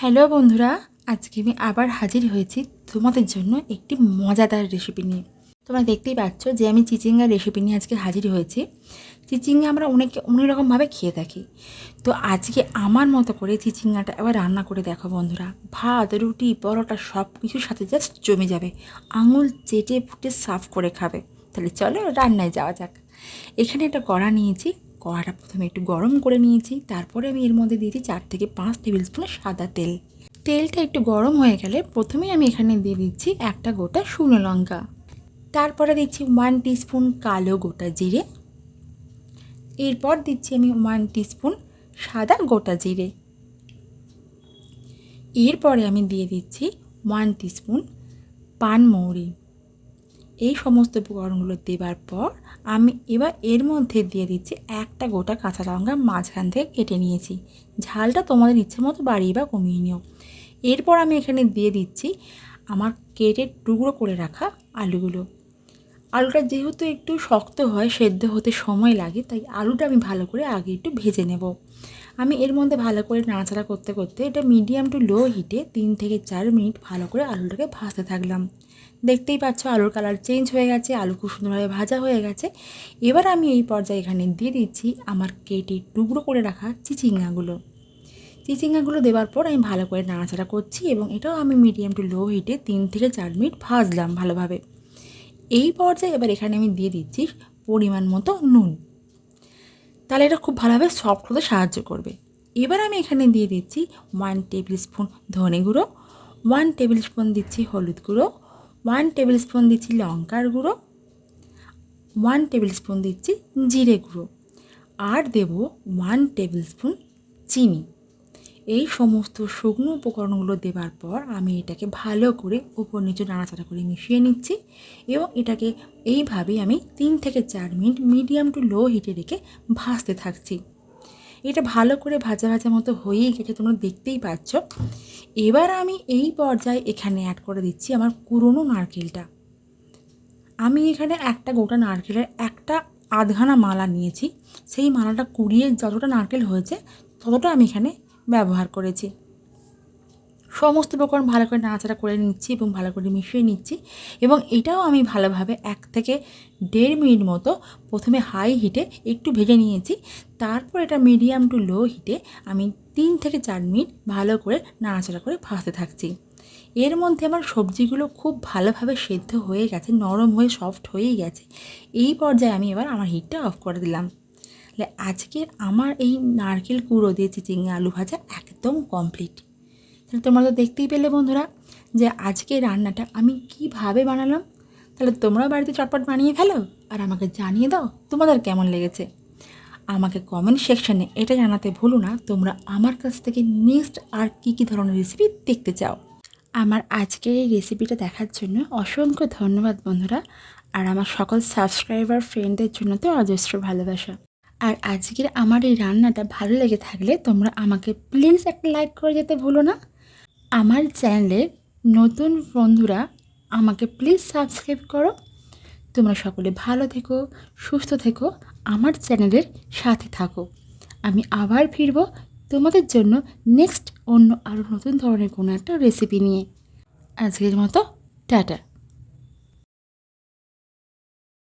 Hello বন্ধুরা, আজকে আমি আবার হাজির হয়েছি তোমাদের জন্য একটি মজাদার রেসিপি নিয়ে। তোমরা দেখতেই পাচ্ছ যে আমি চিচিঙ্গার রেসিপি নিয়ে আজকে হাজির হয়েছি। চিচিঙ্গা আমরা অনেক রকমভাবে খেয়ে থাকি, তো আজকে আমার মতো করে চিচিঙ্গাটা এবার রান্না করে দেখো বন্ধুরা। ভাত, রুটি, পরোটা সব কিছুর সাথে জাস্ট জমে যাবে, আঙুল চেটে ফুটে সার্ভ করে খাবে। তাহলে চলো রান্নায় যাওয়া যাক। এখানে একটা কড়া নিয়েছি, কড়াটা প্রথমে একটু গরম করে নিয়েছি। তারপরে আমি এর মধ্যে দিয়েছি 4 থেকে 5 টেবিল স্পুন সাদা তেল। তেলটা একটু গরম হয়ে গেলে প্রথমেই আমি এখানে দিয়ে দিচ্ছি একটা গোটা শুকনো লঙ্কা। তারপরে দিচ্ছি 1 টিস্পুন কালো গোটা জিরে। এরপর দিচ্ছি আমি 1 টিস্পুন সাদা গোটা জিরে। এরপরে আমি দিয়ে দিচ্ছি 1 টিস্পুন পানমৌরি। এই সমস্ত উপকরণগুলো দেওয়ার পর আমি এবার এর মধ্যে দিয়ে দিচ্ছি একটা গোটা কাঁচা লঙ্কা মাঝখান থেকে কেটে নিয়েছি। ঝালটা তোমাদের ইচ্ছে মতো বাড়িয়ে বা কমিয়ে নিও। এরপর আমি এখানে দিয়ে দিচ্ছি আমার কেটে টুকরো করে রাখা আলুগুলো। আলুটা যেহেতু একটু শক্ত হয়, সেদ্ধ হতে সময় লাগে, তাই আলুটা আমি ভালো করে আগে একটু ভেজে নেব। আমি এর মধ্যে ভালো করে নাড়াচাড়া করতে করতে এটা মিডিয়াম টু লো হিটে 3 থেকে 4 মিনিট ভালো করে আলুটাকে ভাজতে থাকলাম। দেখতেই পাচ্ছ আলুর কালার চেঞ্জ হয়ে গেছে, আলু খুব সুন্দরভাবে ভাজা হয়ে গেছে। এবার আমি এই পর্যায়ে এখানে দিয়ে দিচ্ছি আমার কেটে টুকরো করে রাখা চিচিঙ্গাগুলো দেওয়ার পর আমি ভালো করে নাড়াচাড়া করছি এবং এটাও আমি মিডিয়াম টু লো হিটে 3 থেকে 4 মিনিট ভাজলাম ভালোভাবে। এই পর্যায়ে এবার এখানে আমি দিয়ে দিচ্ছি পরিমাণ মতো নুন, তাহলে এটা খুব ভালোভাবে সফট হতে সাহায্য করবে। এবার আমি এখানে দিয়ে দিচ্ছি 1 টেবিল স্পুন ধনে গুঁড়ো, 1 টেবিল স্পুন দিচ্ছি হলুদ গুঁড়ো, 1 টেবিল স্পুন দিচ্ছি লঙ্কার গুঁড়ো, 1 টেবিল স্পুন দিচ্ছি জিরে গুঁড়ো, আর দেব 1 টেবিল স্পুন চিনি। এই সমস্ত শুকনো উপকরণগুলো দেওয়ার পর আমি এটাকে ভালো করে উপর নিচে নাড়াচাড়া করে মিশিয়ে নিচ্ছি এবং এটাকে এইভাবেই আমি 3 থেকে 4 মিনিট মিডিয়াম টু লো হিটে রেখে ভাজতে থাকছি। এটা ভালো করে ভাজা ভাজা মতো হয়েই গেছে, তোমরা দেখতেই পাচ্ছ। এবার আমি এই পর্যায়ে এখানে অ্যাড করে দিচ্ছি আমার কুড়োনো নারকেলটা। আমি এখানে একটা গোটা নারকেলের একটা আধখানা মালা নিয়েছি, সেই মালাটা কুড়িয়ে যতটা নারকেল হয়েছে ততটা আমি এখানে ব্যবহার করেছি। সমস্ত উপকরণ ভালো করে নাড়াচাড়া করে নিচ্ছি এবং ভালো করে মিশিয়ে নিচ্ছি এবং এটাও আমি ভালোভাবে 1 থেকে 1.5 মিনিট মতো প্রথমে হাই হিটে একটু ভেজে নিয়েছি। তারপর এটা মিডিয়াম টু লো হিটে আমি 3 থেকে 4 মিনিট ভালো করে নাড়াচাড়া করে ভাজতে থাকছি। এর মধ্যে আমার সবজিগুলো খুব ভালোভাবে সেদ্ধ হয়ে গেছে, নরম হয়ে সফট হয়েই গেছে। এই পর্যায়ে আমি এবার আমার হিটটা অফ করে দিলাম। আজকের আমার এই নারকেল কুড়ো দিয়ে চিচিঙ্গা আলু ভাজা একদম কমপ্লিট। তাহলে তোমরা তো দেখতেই পেলে বন্ধুরা যে আজকে রান্নাটা আমি কিভাবে বানালাম। তাহলে তোমরাও বাড়িতে চটপট বানিয়ে ফেলো আর আমাকে জানিয়ে দাও তোমাদের কেমন লেগেছে। আমাকে কমেন্ট সেকশানে এটা জানাতে ভুলো না তোমরা আমার কাছ থেকে নেক্সট আর কী ধরনের রেসিপি দেখতে চাও। আমার আজকের এই রেসিপিটা দেখার জন্য অসংখ্য ধন্যবাদ বন্ধুরা, আর আমার সকল সাবস্ক্রাইবার ফ্রেন্ডদের জন্য তো অজস্র ভালোবাসা। আর আজকের আমার এই রান্নাটা ভালো লেগে থাকলে তোমরা আমাকে প্লিজ একটা লাইক করে যেতে ভুলো না। আমার চ্যানেলে নতুন বন্ধুরা আমাকে প্লিজ সাবস্ক্রাইব করো। তোমরা সকলে ভালো থেকো, সুস্থ থেকো, আমার চ্যানেলের সাথে থাকো। আমি আবার ফিরবো তোমাদের জন্য নেক্সট অন্য আরও নতুন ধরনের কোনো একটা রেসিপি নিয়ে। আজকের মতো টাটা।